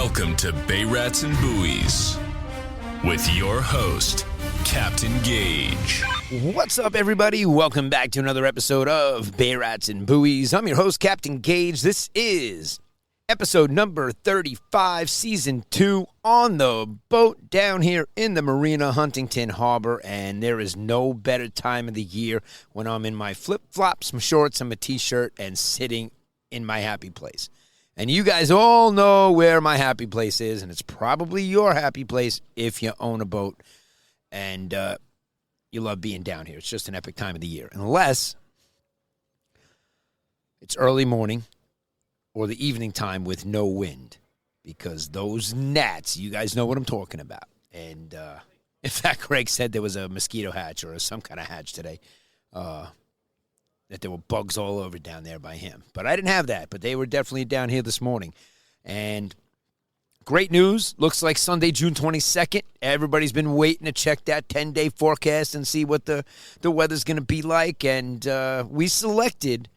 Welcome to Bay Rats and Buoys with your host, Captain Gaige. What's up, everybody? Welcome back to another episode of Bay Rats and Buoys. I'm your host, Captain Gaige. This is episode number 35, season 2, on the boat down here in the marina, Huntington Harbor, and there is no better time of the year when I'm in my flip-flops, my shorts, and my t-shirt, and sitting in my happy place. And you guys all know where my happy place is, and it's probably your happy place if you own a boat and you love being down here. It's just an epic time of the year, unless it's early morning or the evening time with no wind, because those gnats, you guys know what I'm talking about. And in fact, Greg said there was a mosquito hatch or some kind of hatch today, that there were bugs all over down there by him. But I didn't have that, but they were definitely down here this morning. And great news. Looks like Sunday, June 22nd. Everybody's been waiting to check that 10-day forecast and see what the weather's going to be like. And we selected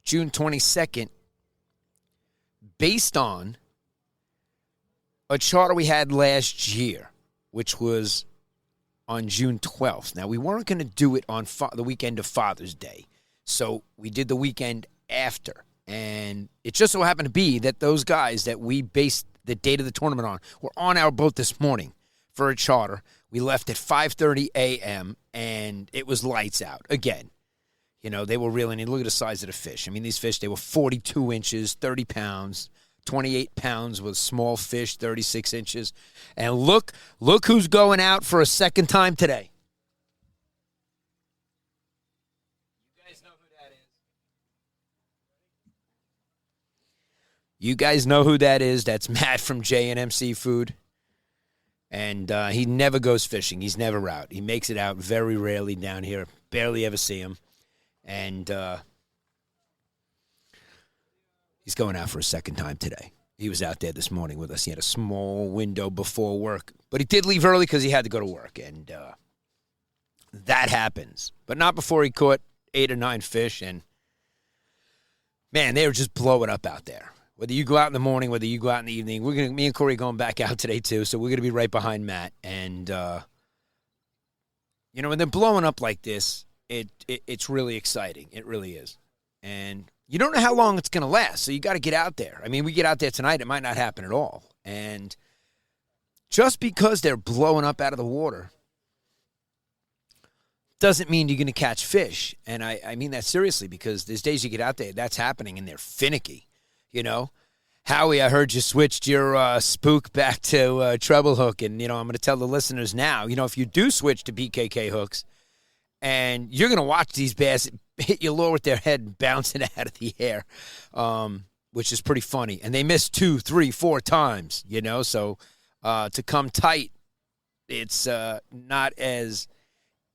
June 22nd based on a charter we had last year, which was on June 12th. Now, we weren't going to do it on the weekend of Father's Day. So we did the weekend after, and it just so happened to be that those guys that we based the date of the tournament on were on our boat this morning for a charter. We left at 5:30 a.m., and it was lights out. Again, you know, they were reeling in. Look at the size of the fish. I mean, these fish, they were 42 inches, 30 pounds, 28 pounds with small fish, 36 inches. And look who's going out for a second time today. You guys know who that is. That's Matt from J&M Seafood. And he never goes fishing. He's never out. He makes it out very rarely down here. Barely ever see him. And he's going out for a second time today. He was out there this morning with us. He had a small window before work. But he did leave early because he had to go to work. And that happens. But not before he caught 8 or 9 fish. And, man, they were just blowing up out there. Whether you go out in the morning, whether you go out in the evening, me and Corey are going back out today too, so we're going to be right behind Matt. And, you know, when they're blowing up like this, it's really exciting. It really is. And you don't know how long it's going to last, so you got to get out there. I mean, we get out there tonight, it might not happen at all. And just because they're blowing up out of the water doesn't mean you're going to catch fish. And I mean that seriously, because there's days you get out there, that's happening, and they're finicky. You know, Howie, I heard you switched your spook back to treble hook. And, you know, I'm going to tell the listeners now, you know, if you do switch to BKK hooks, and you're going to watch these bass hit your lure with their head bouncing out of the air, which is pretty funny. And they miss 2, 3, 4 times, you know. So to come tight, it's not as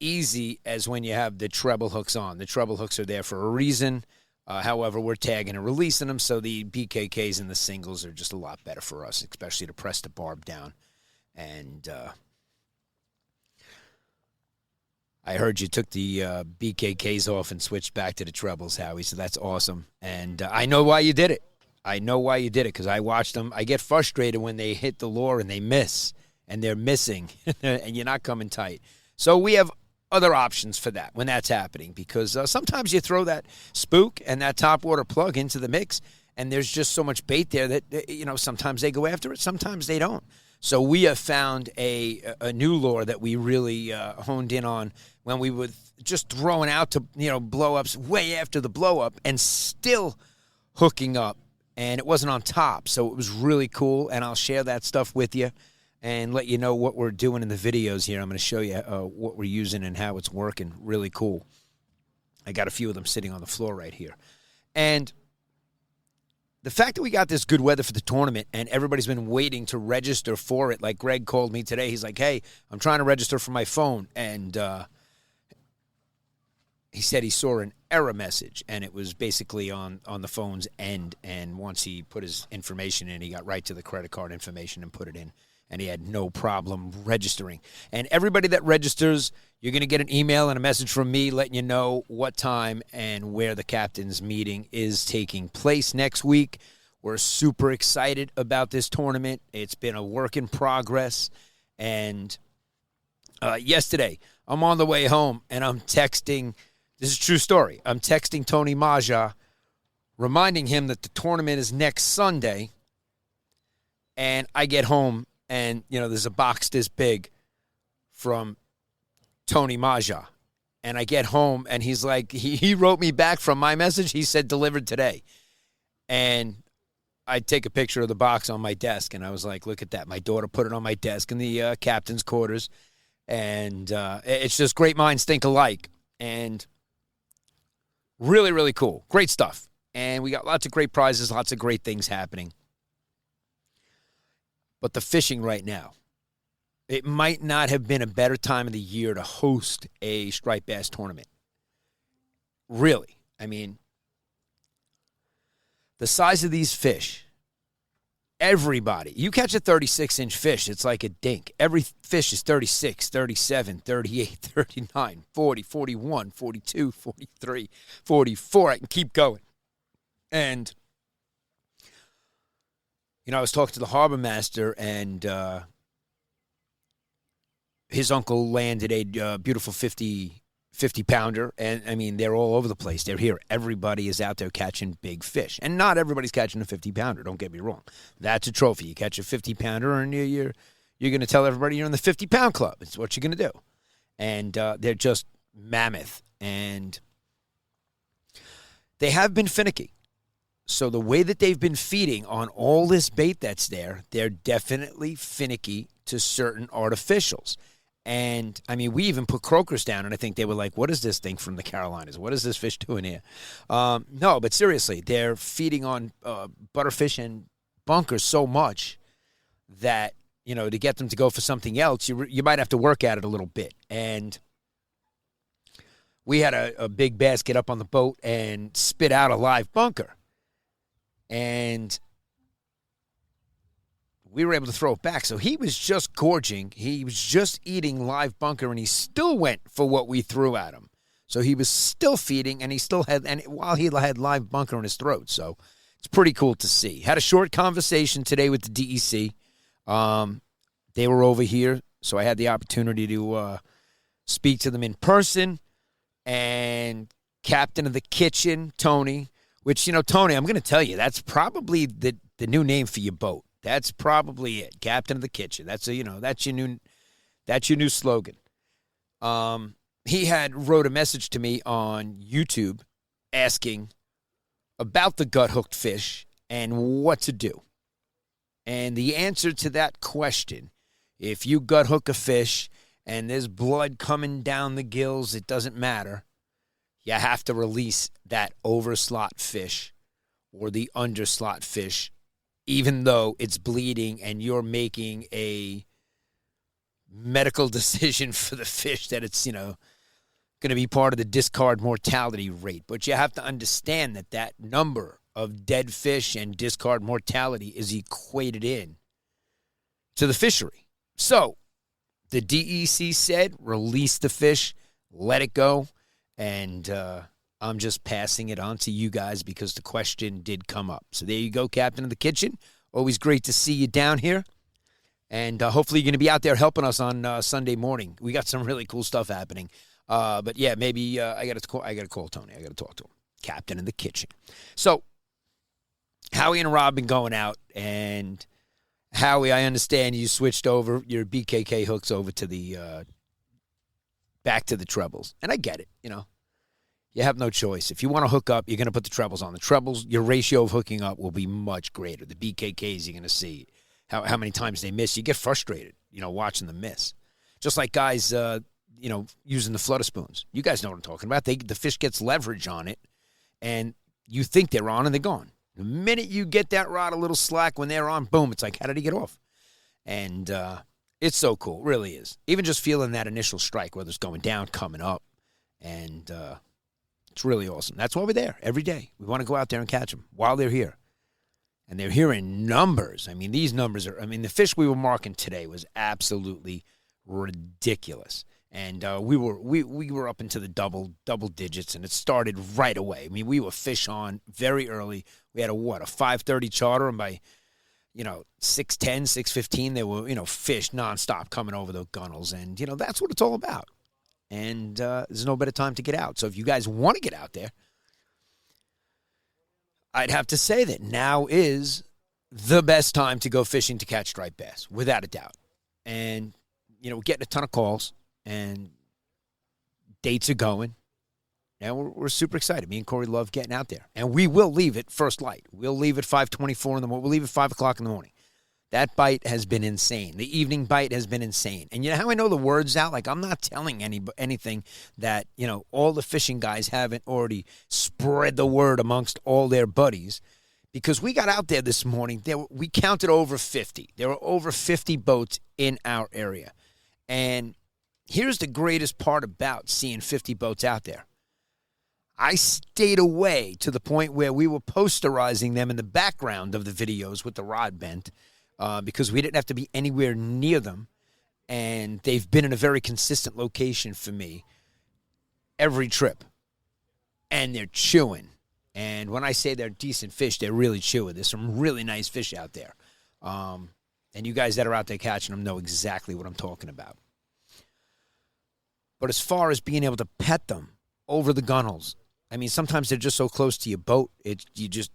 easy as when you have the treble hooks on. The treble hooks are there for a reason. However, we're tagging and releasing them, so the BKKs and the singles are just a lot better for us, especially to press the barb down. And I heard you took the BKKs off and switched back to the trebles, Howie, so that's awesome. And I know why you did it. I know why you did it, because I watched them. I get frustrated when they hit the lure and they miss, and they're missing, and you're not coming tight. So we have other options for that when that's happening, because sometimes you throw that spook and that topwater plug into the mix, and there's just so much bait there that, you know, sometimes they go after it, sometimes they don't. So we have found a new lure that we really honed in on when we were just throwing out to, you know, blow-ups way after the blow-up and still hooking up, and it wasn't on top. So it was really cool, and I'll share that stuff with you and let you know what we're doing in the videos here. I'm going to show you what we're using and how it's working. Really cool. I got a few of them sitting on the floor right here. And the fact that we got this good weather for the tournament and everybody's been waiting to register for it, like Greg called me today. He's like, hey, I'm trying to register for my phone. And he said he saw an error message, and it was basically on the phone's end. And once he put his information in, he got right to the credit card information and put it in. And he had no problem registering. And everybody that registers, you're going to get an email and a message from me letting you know what time and where the captain's meeting is taking place next week. We're super excited about this tournament. It's been a work in progress. And yesterday, I'm on the way home, and I'm texting. This is a true story. I'm texting Tony Maja, reminding him that the tournament is next Sunday. And I get home, and, there's a box this big from Tony Maja. And I get home, and he's like, he wrote me back from my message. He said, delivered today. And I take a picture of the box on my desk, and I was like, look at that. My daughter put it on my desk in the captain's quarters. And it's just great minds think alike. And really, really cool. Great stuff. And we got lots of great prizes, lots of great things happening. But the fishing right now, it might not have been a better time of the year to host a striped bass tournament. Really. I mean, the size of these fish, everybody, you catch a 36-inch fish, it's like a dink. Every fish is 36, 37, 38, 39, 40, 41, 42, 43, 44. I can keep going. And, I was talking to the harbor master, and his uncle landed a beautiful 50-pounder, and, I mean, they're all over the place. They're here. Everybody is out there catching big fish. And not everybody's catching a 50-pounder, don't get me wrong. That's a trophy. You catch a 50-pounder, and you're going to tell everybody you're in the 50-pound club. It's what you're going to do. And they're just mammoth. And they have been finicky. So the way that they've been feeding on all this bait that's there, they're definitely finicky to certain artificials. And, I mean, we even put croakers down, and I think they were like, what is this thing from the Carolinas? What is this fish doing here? No, but seriously, they're feeding on butterfish and bunkers so much that, to get them to go for something else, you might have to work at it a little bit. And we had a big bass get up on the boat and spit out a live bunker. And we were able to throw it back. So he was just gorging. He was just eating live bunker, and he still went for what we threw at him. So he was still feeding, and he still had, and while he had live bunker in his throat. So it's pretty cool to see. Had a short conversation today with the DEC. They were over here, so I had the opportunity to speak to them in person. And captain of the kitchen, Tony, which, Tony, I'm going to tell you, that's probably the new name for your boat. That's probably it. Captain of the kitchen. That's your new slogan. He had wrote a message to me on YouTube asking about the gut-hooked fish and what to do. And the answer to that question, if you gut-hook a fish and there's blood coming down the gills, it doesn't matter. You have to release that overslot fish or the underslot fish, even though it's bleeding and you're making a medical decision for the fish that it's, going to be part of the discard mortality rate. But you have to understand that number of dead fish and discard mortality is equated in to the fishery. So the DEC said, release the fish, let it go. And I'm just passing it on to you guys because the question did come up. So there you go, Captain of the Kitchen. Always great to see you down here. And hopefully you're going to be out there helping us on Sunday morning. We got some really cool stuff happening. But, yeah, maybe I got to call Tony. I got to talk to him. Captain of the Kitchen. So Howie and Rob been going out. And, Howie, I understand you switched over your BKK hooks over to the back to the trebles. And I get it, You have no choice. If you want to hook up, you're going to put the trebles on. The trebles, your ratio of hooking up will be much greater. The BKKs, you're going to see how many times they miss. You get frustrated, watching them miss. Just like guys, using the flutter spoons. You guys know what I'm talking about. The fish gets leverage on it, and you think they're on, and they're gone. The minute you get that rod a little slack when they're on, boom, it's like, how did he get off? And it's so cool. It really is. Even just feeling that initial strike, whether it's going down, coming up, and it's really awesome. That's why we're there every day. We want to go out there and catch them while they're here. And they're here in numbers. I mean, these numbers the fish we were marking today was absolutely ridiculous. And we were up into the double digits, and it started right away. I mean, we were fish on very early. We had a 5:30 charter, and by 6:10, 6:15, there were fish nonstop coming over the gunnels, and that's what it's all about. And there's no better time to get out. So if you guys want to get out there, I'd have to say that now is the best time to go fishing to catch striped bass, without a doubt. And we're getting a ton of calls. And dates are going. And we're super excited. Me and Kory love getting out there. And we will leave at first light. We'll leave at 5:24 in the morning. We'll leave at 5 o'clock in the morning. That bite has been insane. The evening bite has been insane. And you know how I know the word's out? Like, I'm not telling anything that, all the fishing guys haven't already spread the word amongst all their buddies. Because we got out there this morning. We counted over 50. There were over 50 boats in our area. And here's the greatest part about seeing 50 boats out there. I stayed away to the point where we were posterizing them in the background of the videos with the rod bent because we didn't have to be anywhere near them. And they've been in a very consistent location for me every trip. And they're chewing. And when I say they're decent fish, they're really chewing. There's some really nice fish out there. And you guys that are out there catching them know exactly what I'm talking about. But as far as being able to pet them over the gunnels, I mean, sometimes they're just so close to your boat. You just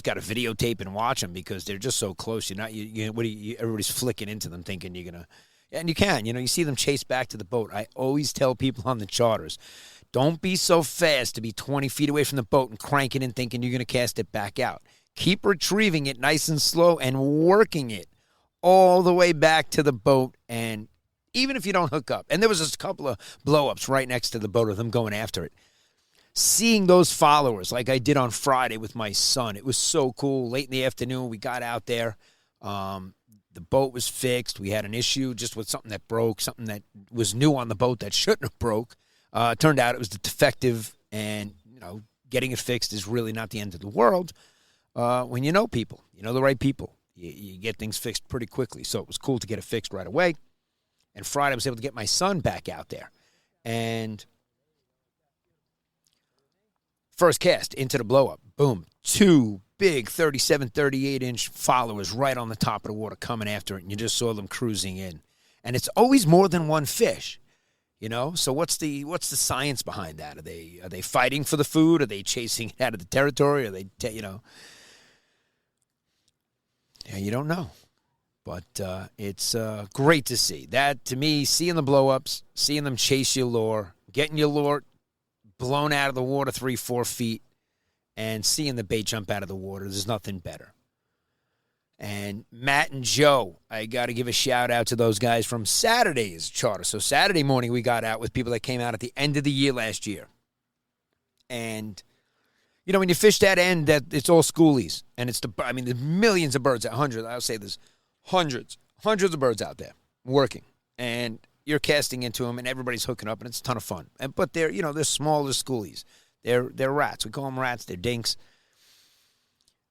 got to videotape and watch them because they're just so close. Everybody's flicking into them thinking you're gonna, and you can. You see them chase back to the boat. I always tell people on the charters, don't be so fast to be 20 feet away from the boat and cranking in thinking you're gonna cast it back out. Keep retrieving it nice and slow and working it all the way back to the boat, and even if you don't hook up. And there was just a couple of blow-ups right next to the boat of them going after it. Seeing those followers like I did on Friday with my son, it was so cool. Late in the afternoon, we got out there. The boat was fixed. We had an issue just with something that broke, something that was new on the boat that shouldn't have broke. Turned out it was defective, and, getting it fixed is really not the end of the world. When you know people, the right people, you get things fixed pretty quickly. So it was cool to get it fixed right away. And Friday, I was able to get my son back out there. And first cast into the blow-up. Boom. 2 big 37, 38-inch followers right on the top of the water coming after it. And you just saw them cruising in. And it's always more than one fish, So what's the science behind that? Are they fighting for the food? Are they chasing it out of the territory? Are they, Yeah, you don't know. But it's great to see. That, to me, seeing the blow-ups, seeing them chase your lure, getting your lure blown out of the water 3-4 feet, and seeing the bait jump out of the water, there's nothing better. And Matt and Joe, I got to give a shout-out to those guys from Saturday's charter. So Saturday morning we got out with people that came out at the end of the year last year. And when you fish that end, it's all schoolies. And there's millions of birds, hundreds. I'll say there's hundreds of birds out there working, and you're casting into them, and everybody's hooking up, and it's a ton of fun. But they're smaller schoolies. They're rats. We call them rats. They're dinks.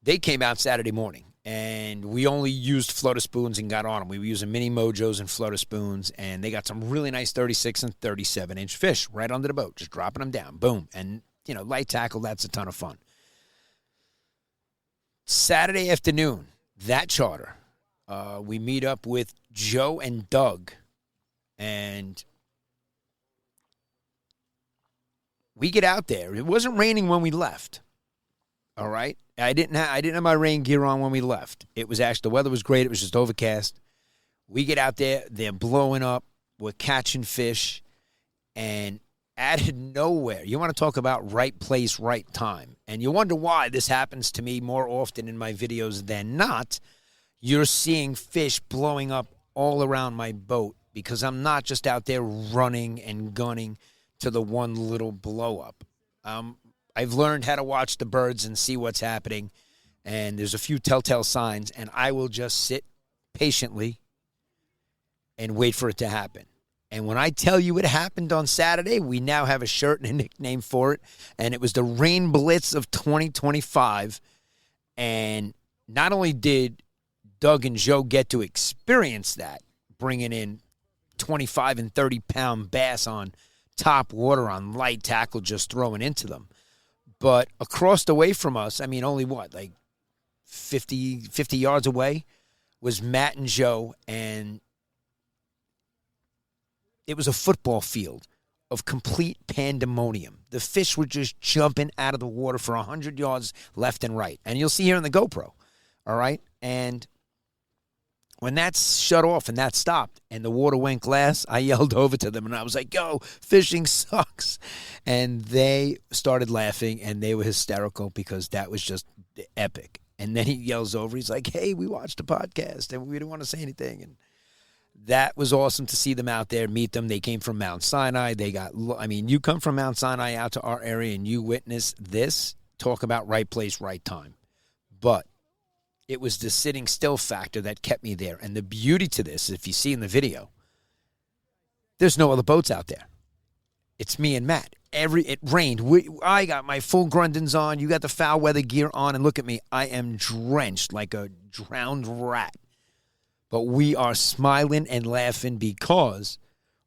They came out Saturday morning, and we only used flutter spoons and got on them. We were using mini mojos and flutter spoons, and they got some really nice 36 and 37-inch fish right under the boat, just dropping them down. Boom. And, light tackle, that's a ton of fun. Saturday afternoon, that charter, we meet up with Joe and Doug, and we get out there. It wasn't raining when we left. All right, I didn't have my rain gear on when we left. It was actually, the weather was great. It was just overcast. We get out there. They're blowing up. We're catching fish, and out of nowhere, you want to talk about right place, right time, and you wonder why this happens to me more often in my videos than not. You're seeing fish blowing up all around my boat because I'm not just out there running and gunning to the one little blow up. I've learned how to watch the birds and see what's happening, and there's a few telltale signs, and I will just sit patiently and wait for it to happen. And when I tell you it happened on Saturday, we now have a shirt and a nickname for it, and it was the Rain Blitz of 2025. And not only did Doug and Joe get to experience that, bringing in 25 and 30-pound bass on top water on light tackle just throwing into them. But across the way from us, I mean, only what, like 50 yards away, was Matt and Joe, and it was a football field of complete pandemonium. The fish were just jumping out of the water for 100 yards left and right. And you'll see here in the GoPro, all right? And when that shut off and that stopped and the water went glass, I yelled over to them and I was like, yo, fishing sucks. And they started laughing and they were hysterical because that was just epic. And then he yells over, he's like, hey, we watched the podcast and we didn't want to say anything. And that was awesome to see them out there, meet them. They came from Mount Sinai. You come from Mount Sinai out to our area and you witness this, talk about right place, right time. But it was the sitting still factor that kept me there. And the beauty to this, if you see in the video, there's no other boats out there. It's me and Matt. It rained. I got my full Grundens on. You got the foul weather gear on. And look at me. I am drenched like a drowned rat. But we are smiling and laughing because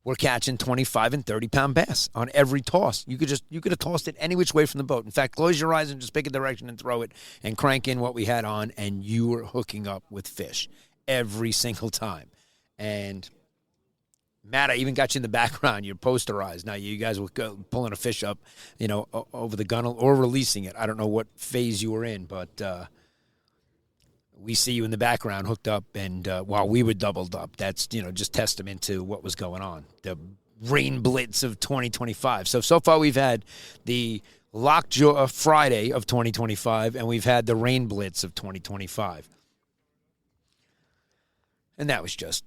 we're catching 25 and 30-pound bass on every toss. You could have tossed it any which way from the boat. In fact, close your eyes and just pick a direction and throw it and crank in what we had on, and you were hooking up with fish every single time. And Matt, I even got you in the background. You're posterized. Now, you guys were pulling a fish up, over the gunnel or releasing it. I don't know what phase you were in, but we see you in the background hooked up, and while we were doubled up, that's, just testament to what was going on. The rain blitz of 2025. So far we've had the Lockjaw Friday of 2025, and we've had the rain blitz of 2025. And that was just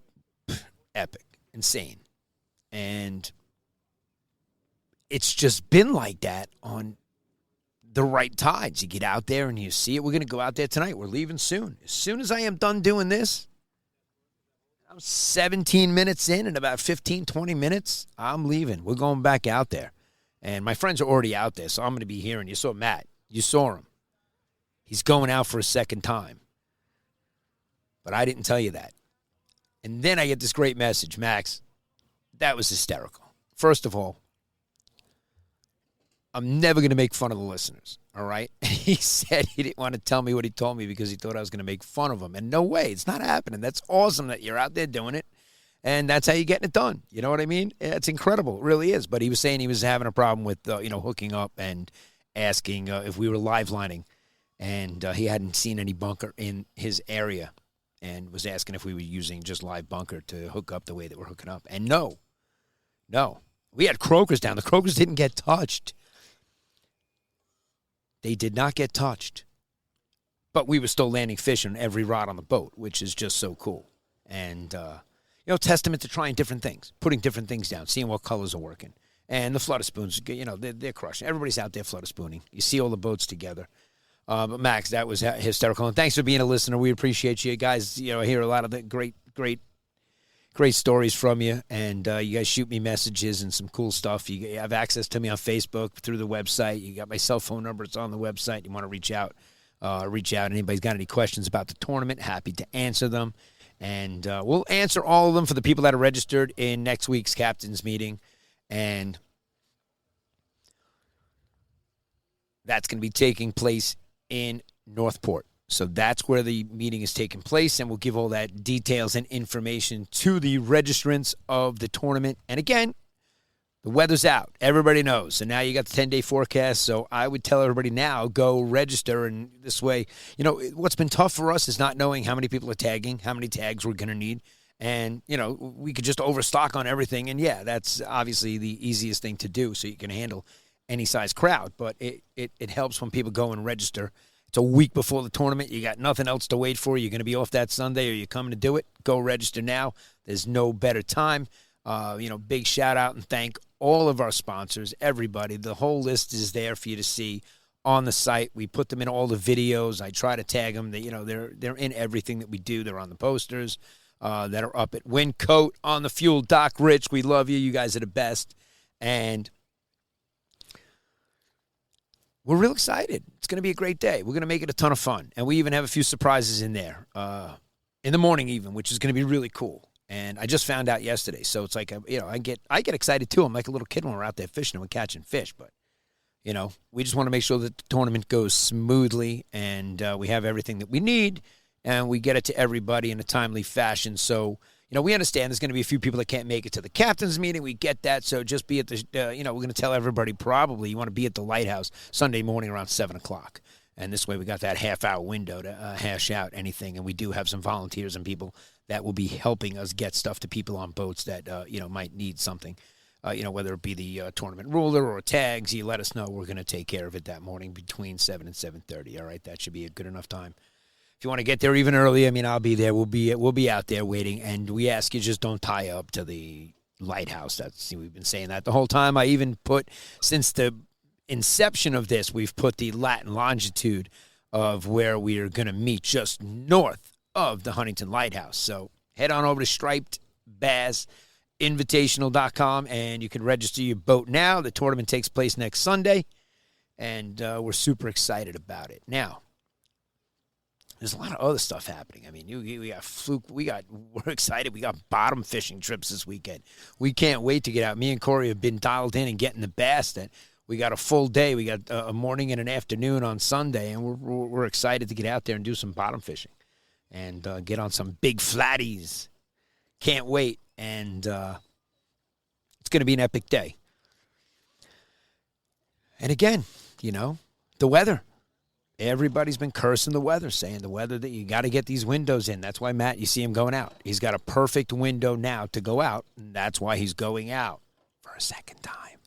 epic, insane. And it's just been like that on the right tides. You get out there and you see it. We're going to go out there tonight. We're leaving soon. As soon as I am done doing this, I'm 17 minutes in about 15, 20 minutes, I'm leaving. We're going back out there. And my friends are already out there, so I'm going to be here. And you saw Matt. You saw him. He's going out for a second time. But I didn't tell you that. And then I get this great message. Max, that was hysterical. First of all, I'm never going to make fun of the listeners, all right? He said he didn't want to tell me what he told me because he thought I was going to make fun of him. And no way, it's not happening. That's awesome that you're out there doing it, and that's how you're getting it done. You know what I mean? It's incredible. It really is. But he was saying he was having a problem with, hooking up and asking if we were live lining. And he hadn't seen any bunker in his area and was asking if we were using just live bunker to hook up the way that we're hooking up. And no. We had croakers down. The croakers didn't get touched. They did not get touched. But we were still landing fish on every rod on the boat, which is just so cool. And, testament to trying different things, putting different things down, seeing what colors are working. And the flutter spoons, they're crushing. Everybody's out there flutter spooning. You see all the boats together. But, Max, that was hysterical. And thanks for being a listener. We appreciate you guys. I hear a lot of the great stories from you, and you guys shoot me messages and some cool stuff. You have access to me on Facebook through the website. You got my cell phone number. It's on the website. You want to reach out. Anybody's got any questions about the tournament, happy to answer them. And we'll answer all of them for the people that are registered in next week's captain's meeting. And that's going to be taking place in Northport. So that's where the meeting is taking place, and we'll give all that details and information to the registrants of the tournament. And again, the weather's out. Everybody knows. So now you got the 10-day forecast. So I would tell everybody now, go register. And this way, what's been tough for us is not knowing how many people are tagging, how many tags we're going to need. And, we could just overstock on everything. And, yeah, that's obviously the easiest thing to do so you can handle any size crowd. But it helps when people go and register. It's a week before the tournament. You got nothing else to wait for. You're going to be off that Sunday, or you're coming to do it. Go register now. There's no better time. Big shout out and thank all of our sponsors, everybody. The whole list is there for you to see on the site. We put them in all the videos. I try to tag them. They're in everything that we do. They're on the posters that are up at Windcoat, on the Fuel. Doc Rich, we love you. You guys are the best. And we're real excited. It's going to be a great day. We're going to make it a ton of fun. And we even have a few surprises in there, in the morning even, which is going to be really cool. And I just found out yesterday. So it's like, I get excited too. I'm like a little kid when we're out there fishing and we're catching fish. But, we just want to make sure that the tournament goes smoothly and we have everything that we need and we get it to everybody in a timely fashion. So, we understand there's going to be a few people that can't make it to the captain's meeting. We get that. So just be at the, we're going to tell everybody probably you want to be at the lighthouse Sunday morning around 7 o'clock. And this way we got that half-hour window to hash out anything. And we do have some volunteers and people that will be helping us get stuff to people on boats that, might need something. Whether it be the tournament ruler or tags, you let us know. We're going to take care of it that morning between 7 and 7:30. All right, that should be a good enough time. If you want to get there even early, I'll be there. We'll be out there waiting, and we ask you just don't tie up to the lighthouse. We've been saying that the whole time. I even put, since the inception of this, we've put the Latin longitude of where we are going to meet just north of the Huntington Lighthouse. So head on over to Striped Bass Invitational.com, and you can register your boat now. The tournament takes place next Sunday, and we're super excited about it. Now, there's a lot of other stuff happening. We got fluke. We're excited. We got bottom fishing trips this weekend. We can't wait to get out. Me and Kory have been dialed in and getting the bass. That we got a full day. We got a morning and an afternoon on Sunday, and we're excited to get out there and do some bottom fishing and get on some big flatties. Can't wait, and it's going to be an epic day. And again, the weather. Everybody's been cursing the weather, saying the weather that you got to get these windows in. That's why, Matt, you see him going out. He's got a perfect window now to go out, and that's why he's going out for a second time.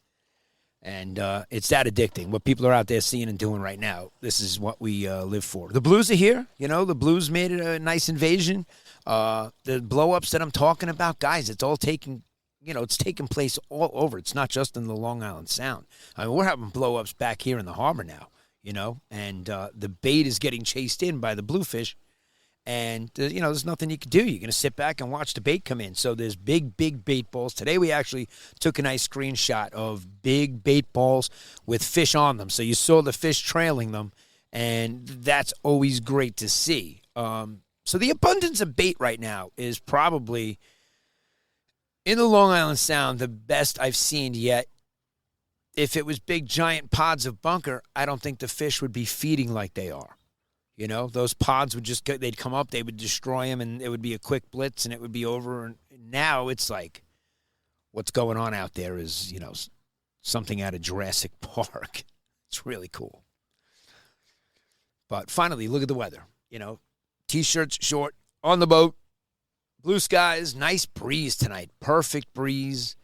And it's that addicting. What people are out there seeing and doing right now, this is what we live for. The Blues are here. The Blues made it a nice invasion. The blow-ups that I'm talking about, guys, it's all taking place all over. It's not just in the Long Island Sound. We're having blow-ups back here in the harbor now. And the bait is getting chased in by the bluefish. And, there's nothing you can do. You're going to sit back and watch the bait come in. So there's big bait balls. Today we actually took a nice screenshot of big bait balls with fish on them. So you saw the fish trailing them, and that's always great to see. So the abundance of bait right now is probably, in the Long Island Sound, the best I've seen yet. If it was big, giant pods of bunker, I don't think the fish would be feeding like they are. Those pods would they'd come up, they would destroy them, and it would be a quick blitz, and it would be over. And now it's like what's going on out there is, something out of Jurassic Park. It's really cool. But finally, look at the weather. T-shirts, short, on the boat, blue skies, nice breeze tonight, perfect breeze,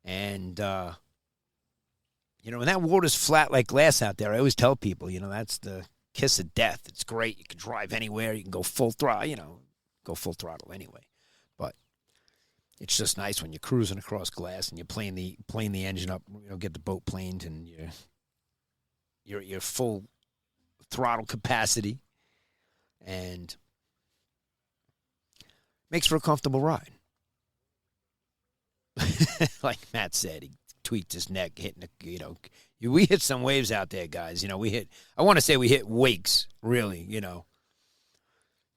and when that water's flat like glass out there, I always tell people, that's the kiss of death. It's great. You can drive anywhere. You can go full throttle, anyway. But it's just nice when you're cruising across glass and you're playing the engine up, get the boat planed, and you're full throttle capacity, and makes for a comfortable ride. Like Matt said, he tweaked his neck, hitting we hit some waves out there, guys. I want to say we hit wakes, really. You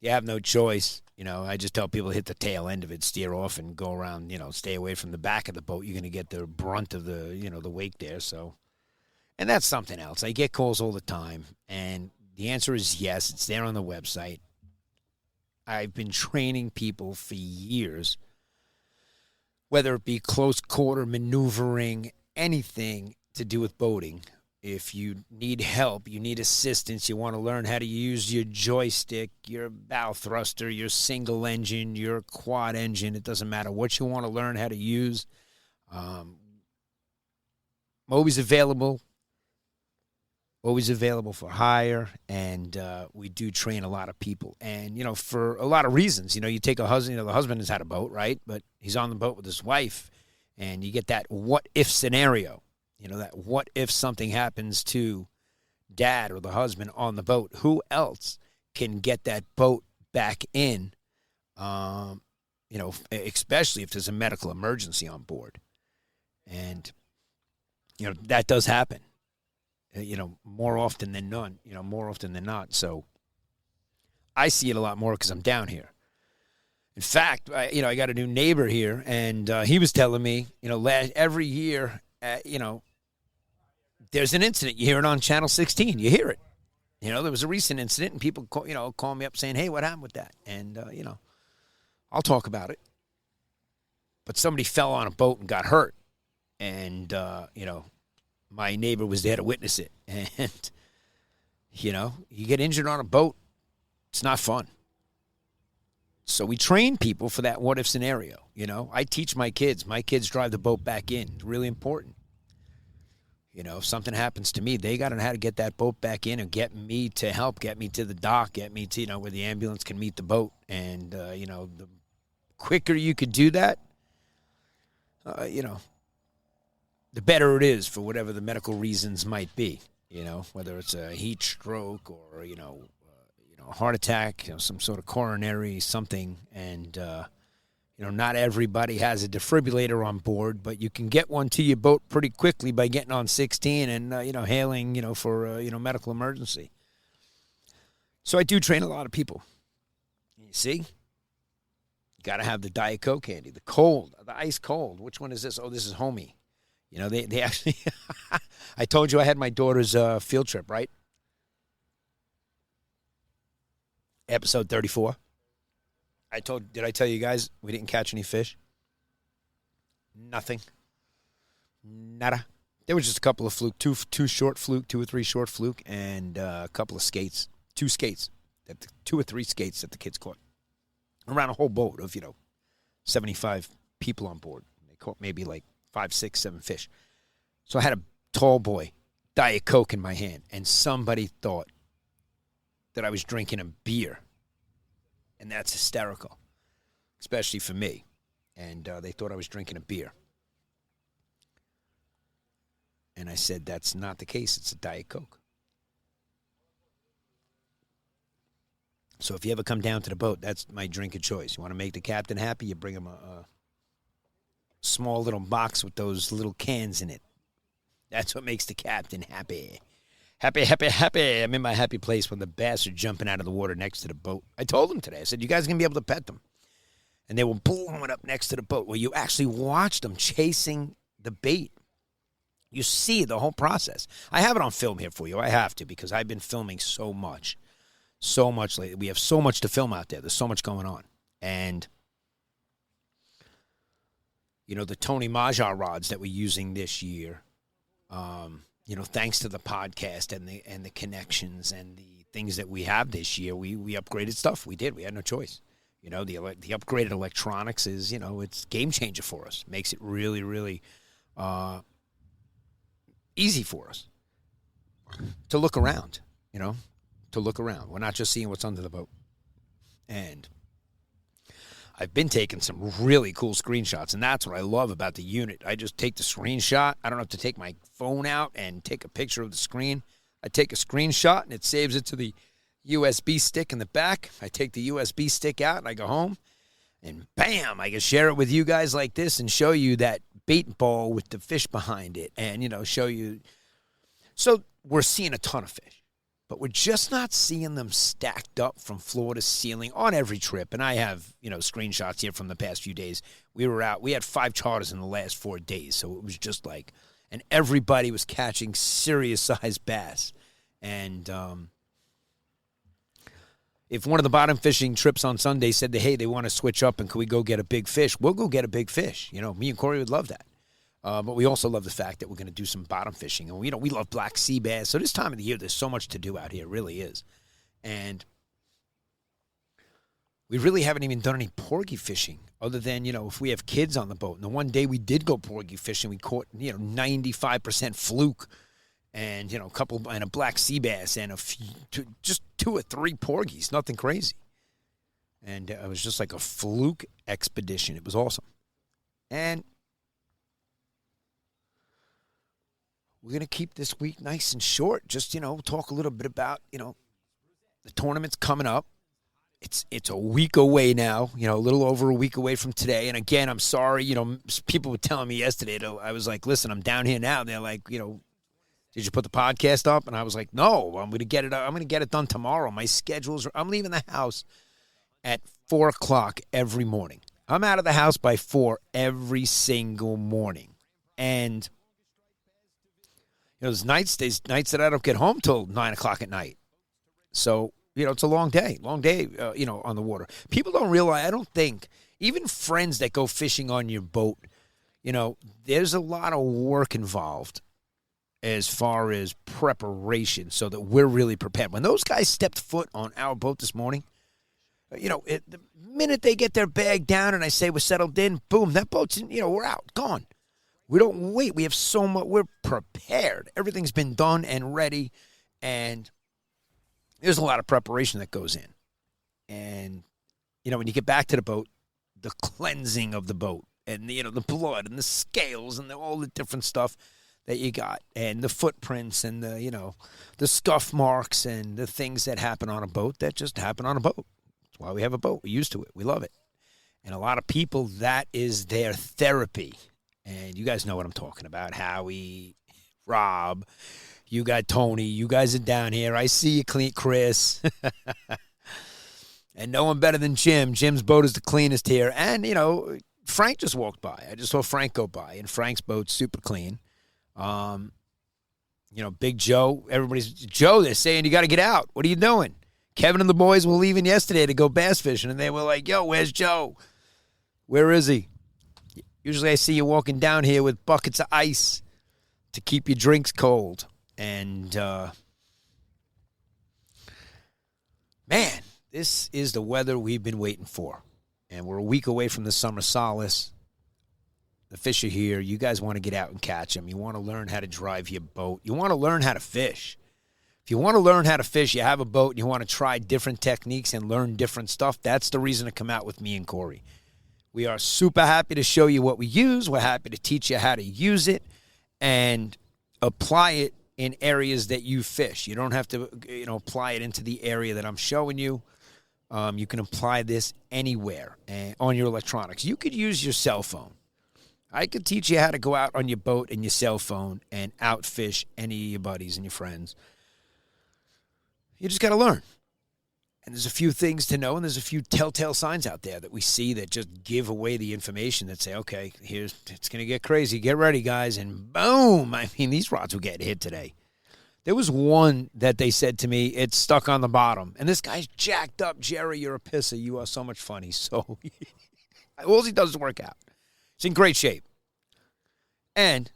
have no choice. I just tell people to hit the tail end of it, steer off, and go around. Stay away from the back of the boat. You're going to get the brunt of the wake there. So, and that's something else. I get calls all the time, and the answer is yes. It's there on the website. I've been training people for years, whether it be close quarter maneuvering, anything to do with boating. If you need help, you need assistance, you want to learn how to use your joystick, your bow thruster, your single engine, your quad engine, it doesn't matter what you want to learn how to use. Always available for hire, and we do train a lot of people. And, for a lot of reasons, you take a husband, the husband has had a boat, right? But he's on the boat with his wife, and you get that what-if scenario, that what if something happens to dad or the husband on the boat, who else can get that boat back in, especially if there's a medical emergency on board. And, that does happen. More often than not. So I see it a lot more because I'm down here. In fact, I got a new neighbor here, and he was telling me, every year, there's an incident. You hear it on Channel 16. You hear it. There was a recent incident, and people, call me up saying, hey, what happened with that? And, I'll talk about it. But somebody fell on a boat and got hurt. And, my neighbor was there to witness it. And, you get injured on a boat, it's not fun. So we train people for that what-if scenario, I teach my kids. My kids drive the boat back in. It's really important. If something happens to me, they got to know how to get that boat back in and get me to help, get me to the dock, get me to, where the ambulance can meet the boat. And, the quicker you could do that, the better it is for whatever the medical reasons might be, whether it's a heat stroke or, a heart attack, some sort of coronary something. And, not everybody has a defibrillator on board, but you can get one to your boat pretty quickly by getting on 16 and, hailing, for a, medical emergency. So I do train a lot of people. You see? You got to have the Diet Coke candy, the cold, the ice cold. Which one is this? Oh, this is Homie. They actually, I told you I had my daughter's field trip, right? Episode 34. Did I tell you guys we didn't catch any fish? Nothing. Nada. There was just a couple of fluke, two or three short fluke, and a couple of skates. 2 or 3 skates that the kids caught. Around a whole boat of, 75 people on board. They caught maybe like 5, 6, 7 fish. So I had a tall boy, Diet Coke in my hand, and somebody thought that I was drinking a beer. And that's hysterical, especially for me. And they thought I was drinking a beer. And I said, that's not the case. It's a Diet Coke. So if you ever come down to the boat, that's my drink of choice. You want to make the captain happy, you bring him a small little box with those little cans in it. That's what makes the captain happy. Happy, happy, happy. I'm in my happy place when the bass are jumping out of the water next to the boat. I told them today. I said, you guys are going to be able to pet them. And they were blowing up next to the boat. Well, you actually watch them chasing the bait. You see the whole process. I have it on film here for you. I have to because I've been filming so much. So much lately. We have so much to film out there. There's so much going on. And, the Tony Mahjar rods that we're using this year, thanks to the podcast and the connections and the things that we have this year, we upgraded stuff. We did. We had no choice. The upgraded electronics is, it's game changer for us. Makes it really, really easy for us to look around, to look around. We're not just seeing what's under the boat. And I've been taking some really cool screenshots, and that's what I love about the unit. I just take the screenshot. I don't have to take my phone out and take a picture of the screen. I take a screenshot, and it saves it to the USB stick in the back. I take the USB stick out, and I go home, and bam, I can share it with you guys like this and show you that bait ball with the fish behind it and, show you. So we're seeing a ton of fish. But we're just not seeing them stacked up from floor to ceiling on every trip. And I have, screenshots here from the past few days. We were out. We had 5 charters in the last 4 days. So it was just like, and everybody was catching serious-sized bass. And if one of the bottom fishing trips on Sunday said, hey, they want to switch up and can we go get a big fish, we'll go get a big fish. Me and Corey would love that. But we also love the fact that we're going to do some bottom fishing. And, we love black sea bass. So this time of the year, there's so much to do out here. It really is. And we really haven't even done any porgy fishing other than, if we have kids on the boat. And the one day we did go porgy fishing, we caught, 95% fluke and, a couple, and a black sea bass and just 2 or 3 porgies. Nothing crazy. And it was just like a fluke expedition. It was awesome. And we're going to keep this week nice and short. Just, talk a little bit about, the tournament's coming up. It's a week away now, a little over a week away from today. And again, I'm sorry, people were telling me yesterday, I was like, listen, I'm down here now. They're like, did you put the podcast up? And I was like, no, I'm going to get it done tomorrow. My I'm leaving the house at 4 o'clock every morning. I'm out of the house by 4 every single morning. And there's nights that I don't get home till 9 o'clock at night. So, it's a long day on the water. People don't realize, I don't think, even friends that go fishing on your boat, there's a lot of work involved as far as preparation so that we're really prepared. When those guys stepped foot on our boat this morning, the minute they get their bag down and I say we're settled in, boom, that boat's in, we're out, gone. We don't wait. We have so much. We're prepared. Everything's been done and ready, and there's a lot of preparation that goes in. And, when you get back to the boat, the cleansing of the boat and, the blood and the scales and all the different stuff that you got and the footprints and the scuff marks and the things that happen on a boat that just happen on a boat. That's why we have a boat. We're used to it. We love it. And a lot of people, that is their therapy. And you guys know what I'm talking about. Howie, Rob, you got Tony. You guys are down here. I see you, clean Chris. And no one better than Jim. Jim's boat is the cleanest here. And, Frank just walked by. I just saw Frank go by. And Frank's boat's super clean. Big Joe. Joe, they're saying you got to get out. What are you doing? Kevin and the boys were leaving yesterday to go bass fishing. And they were like, yo, where's Joe? Where is he? Usually I see you walking down here with buckets of ice to keep your drinks cold. And, man, this is the weather we've been waiting for. And we're a week away from the summer solace. The fish are here. You guys want to get out and catch them. You want to learn how to drive your boat. You want to learn how to fish. If you want to learn how to fish, you have a boat, and you want to try different techniques and learn different stuff, that's the reason to come out with me and Kory. We are super happy to show you what we use. We're happy to teach you how to use it and apply it in areas that you fish. You don't have to, apply it into the area that I'm showing you. You can apply this anywhere on your electronics. You could use your cell phone. I could teach you how to go out on your boat and your cell phone and outfish any of your buddies and your friends. You just got to learn. And there's a few things to know, and there's a few telltale signs out there that we see that just give away the information that say, okay, it's going to get crazy. Get ready, guys. And boom. I mean, these rods were getting hit today. There was one that they said to me, it's stuck on the bottom. And this guy's jacked up. Jerry, you're a pisser. You are so much funny. So all he does is work out. It's in great shape. And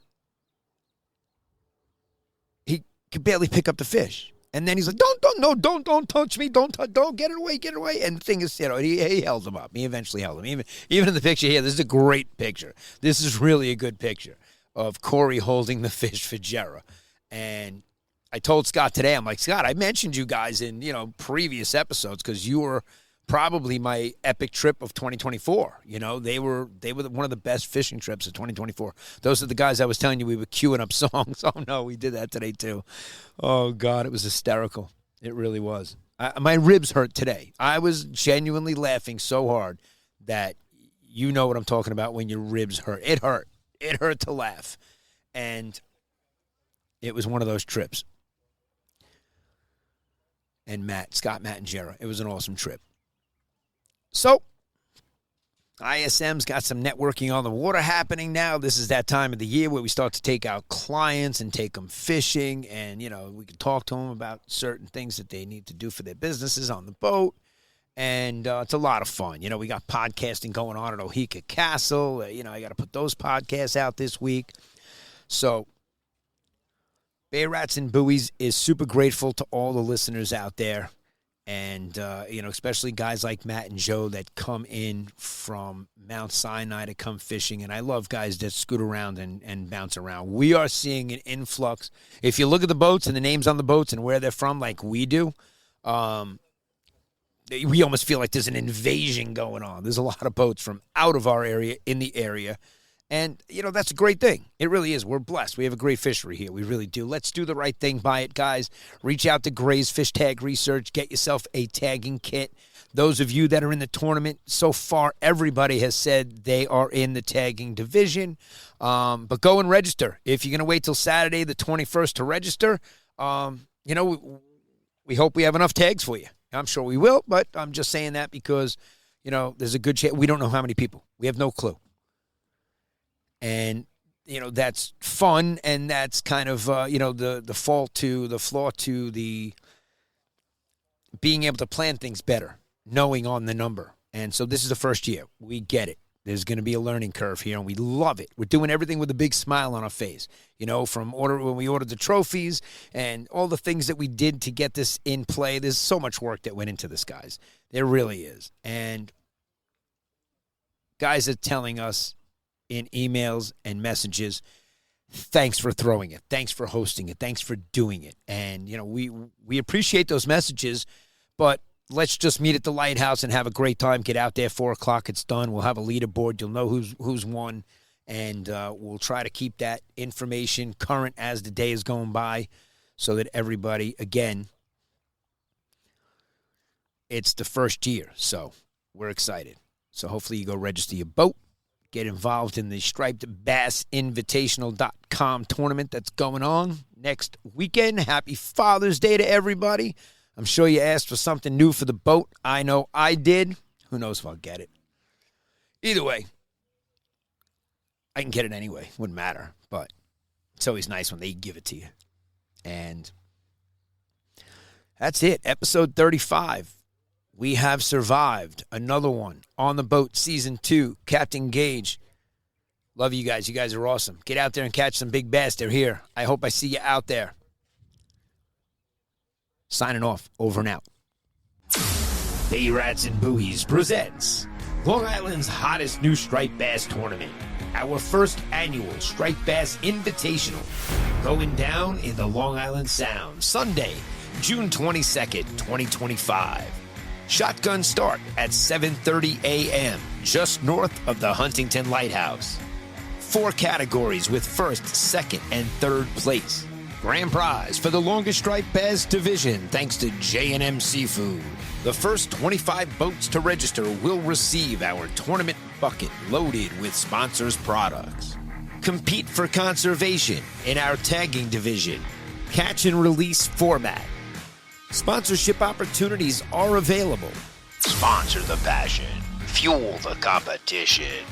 he could barely pick up the fish. And then he's like, don't touch me. Don't get it away. And the thing is, he held him up. He eventually held him. Even in the picture here, this is a great picture. This is really a good picture of Kory holding the fish for Jera. And I told Scott today, I'm like, Scott, I mentioned you guys in, previous episodes because you were probably my epic trip of 2024. They were one of the best fishing trips of 2024. Those are the guys I was telling you we were queuing up songs. Oh, no, we did that today, too. Oh, God, it was hysterical. It really was. My ribs hurt today. I was genuinely laughing so hard that you know what I'm talking about when your ribs hurt. It hurt. It hurt to laugh. And it was one of those trips. And Scott, Matt, and Jera. It was an awesome trip. So, ISM's got some networking on the water happening now. This is that time of the year where we start to take out clients and take them fishing. And, we can talk to them about certain things that they need to do for their businesses on the boat. And it's a lot of fun. We got podcasting going on at Oheka Castle. I got to put those podcasts out this week. So, Bay Rats and Buoys is super grateful to all the listeners out there. And, especially guys like Matt and Joe that come in from Mount Sinai to come fishing. And I love guys that scoot around and bounce around. We are seeing an influx. If you look at the boats and the names on the boats and where they're from like we do, we almost feel like there's an invasion going on. There's a lot of boats from out of our area, in the area. And, that's a great thing. It really is. We're blessed. We have a great fishery here. We really do. Let's do the right thing by it, guys. Reach out to Gray's Fish Tag Research. Get yourself a tagging kit. Those of you that are in the tournament, so far, everybody has said they are in the tagging division. But go and register. If you're going to wait till Saturday, the 21st, to register, we hope we have enough tags for you. I'm sure we will, but I'm just saying that because, there's a good chance. We don't know how many people. We have no clue. And, that's fun, and that's kind of, the flaw to the being able to plan things better, knowing on the number. And so this is the first year. We get it. There's going to be a learning curve here, and we love it. We're doing everything with a big smile on our face, from when we ordered the trophies and all the things that we did to get this in play. There's so much work that went into this, guys. There really is. And guys are telling us in emails and messages, thanks for throwing it. Thanks for hosting it. Thanks for doing it. And, we appreciate those messages, but let's just meet at the lighthouse and have a great time. Get out there, 4 o'clock, it's done. We'll have a leaderboard. You'll know who's won, and we'll try to keep that information current as the day is going by so that everybody, again, it's the first year, so we're excited. So hopefully you go register your boat, get involved in the Striped Bass Invitational.com tournament that's going on next weekend. Happy Father's Day to everybody. I'm sure you asked for something new for the boat. I know I did. Who knows if I'll get it. Either way, I can get it anyway. Wouldn't matter. But it's always nice when they give it to you. And that's it. Episode 35. We have survived another one on the boat, season 2. Captain Gaige. Love you guys. You guys are awesome. Get out there and catch some big bass. They're here. I hope I see you out there. Signing off. Over and out. Bay Rats and Buoys presents Long Island's hottest new striped bass tournament. Our first annual Striped Bass Invitational. Going down in the Long Island Sound. Sunday, June 22nd, 2025. Shotgun start at 7:30 a.m. just north of the Huntington Lighthouse. 4 categories with first, second, and third place. Grand prize for the longest striped bass division, thanks to J&M Seafood. The first 25 boats to register will receive our tournament bucket loaded with sponsors' products. Compete for conservation in our tagging division. Catch and release format. Sponsorship opportunities are available. Sponsor the passion. Fuel the competition.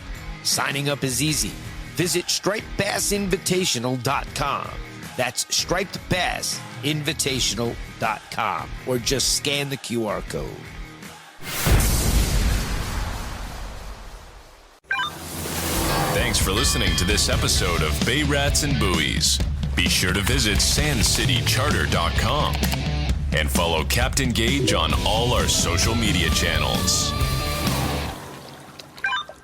Signing up is easy. Visit stripedbassinvitational.com. That's stripedbassinvitational.com. Or just scan the QR code. Thanks for listening to this episode of Bay Rats and Buoys. Be sure to visit sandcitycharter.com and follow Captain Gaige on all our social media channels.